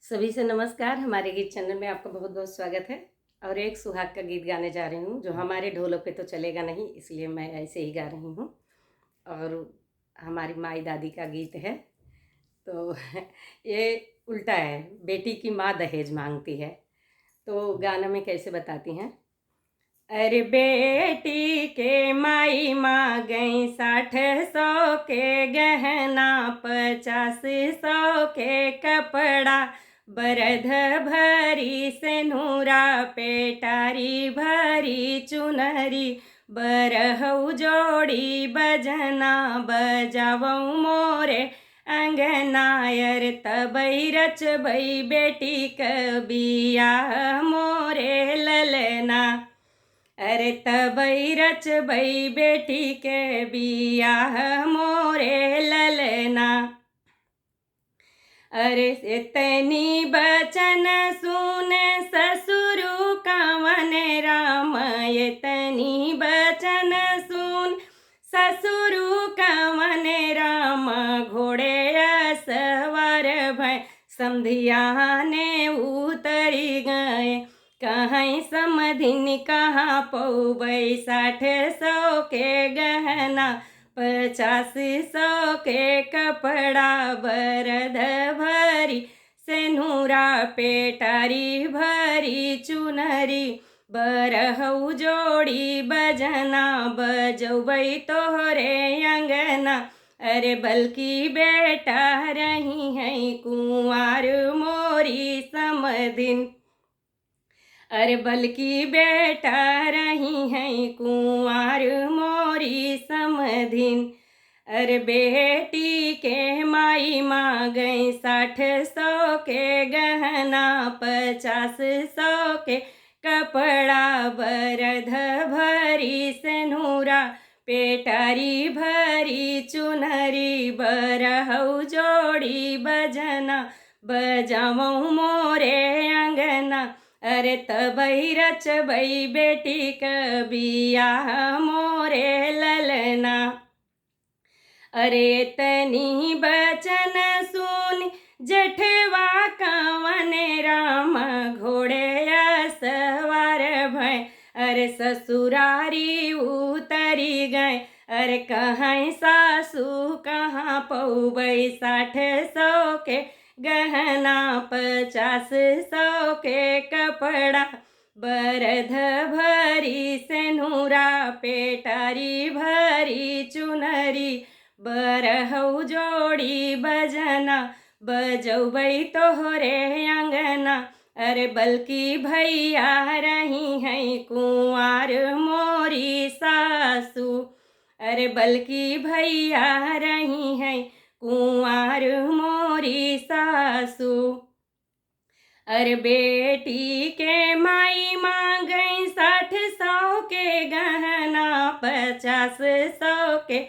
सभी से नमस्कार। हमारे गीत चैनल में आपका बहुत बहुत स्वागत है। और एक सुहाग का गीत गाने जा रही हूँ जो हमारे ढोलों पे तो चलेगा नहीं, इसलिए मैं ऐसे ही गा रही हूँ। और हमारी माई दादी का गीत है। तो ये उल्टा है, बेटी की माँ दहेज मांगती है। तो गाना में कैसे बताती हैं। अरे बेटी के माई मांगई 60 100 के गहना, 50 100 के कपड़ा, बरध भरी सेनुरा, पेटारी भरी चुनरी, बरहु जोड़ी बजना, बजावऊ मोरे अंगनायर, तबई रचबई बेटी कबिया मोरे ललना। अरे तबई रचबई बेटी के बियाह मोरे ललना। अरे इतनी बचन सुन ससुरु कवन राम, इतनी बचन सुन ससुरु कवन राम, घोड़े सवार भय समधिया ने उतरी गए, कहीं समधिन कहाँ पौबई, 60 100 के गहना, 50 100 के कपड़ा, बरध भरी सेनुरा, पेटारी भरी चुनरी, बरहु जोड़ी बजना, बजौबई तोहरे अंगना। अरे बल्कि बेटा रही है कुंवार मोरी समधिन, अरे बल्कि बेटा रही है कुंवार मोरी समधिन। अरे बेटी के माई मांगई 60 100 के गहना, 50 100 के कपड़ा, बरध भरी सेनुरा, पेटारी भरी चुनरी, बरहु जोड़ी बजना, बजावऊ मोरे अंगना। अरे तबई रचबई बेटी कबिया मोरे ललना। अरे तनी बचन सुन जेठवा कवन राम, घोड़े सवार भय, अरे ससुरारी उतरी गए, अरे कहीं सासू कहाँ पौबई, 60 100 के गहना, 50 100 के कपड़ा, बरध भरी सेनुरा, पेटारी भरी चुनरी, बरहु जोड़ी बजना, बजौबई तोहरे अंगना। अरे बल्कि भैया रही है कुंवार मोरी सासू, अरे बल्कि भैया रही है कुंवार मोरी सासू। अरे बेटी के माई मांगई 60 100 के गहना, 50 100 के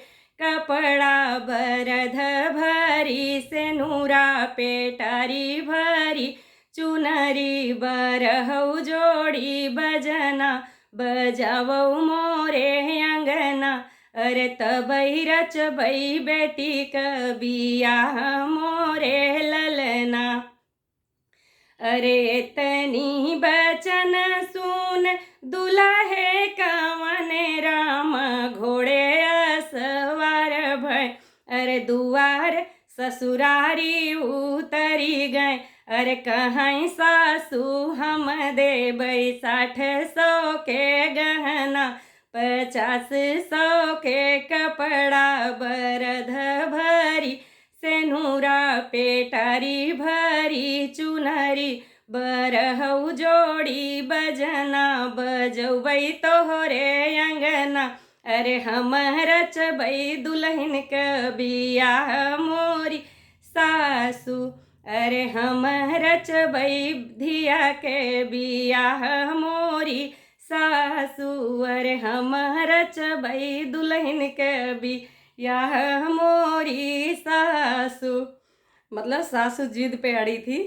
कपड़ा, बरध भरी सेनुरा, पेटारी भरी चुनरी, बरहु जोड़ी बजना, बजावऊ मोरे अंगना। अरे तबई रचबई बेटी कबिया मोरे ललना। अरे इतनी बचन सुन दुल्हे कवन राम, घोड़े सवार भय, अरे दुआर ससुरारी उतरी गए, अरे कहीं सासू हम देबई 60 100 के गहना, 50 100 के कपड़ा, बरध भरी सेनुरा, पेटारी भरी चुनरी, बरहु जोड़ी बजना, बजौबई तोहरे अंगना। अरे हम रचबई दुल्हन कबिया मोरी सासू, अरे हम रचबई धिया के बियाह मोरी सासू, अरे हम रचबई दुल्हन कबिया मोरी सासू। मतलब सासू जिद पे अड़ी थी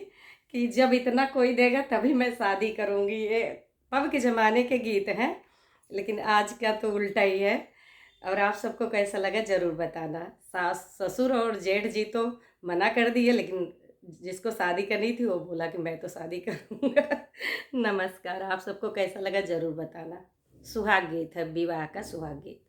कि जब इतना कोई देगा तभी मैं शादी करूँगी। ये तब के ज़माने के गीत हैं, लेकिन आज का तो उल्टा ही है। और आप सबको कैसा लगा ज़रूर बताना। सास ससुर और जेठ जी तो मना कर दिए, लेकिन जिसको शादी करनी थी वो बोला कि मैं तो शादी करूँगा। नमस्कार, आप सबको कैसा लगा ज़रूर बताना। सुहाग गीत है, विवाह का सुहाग गीत।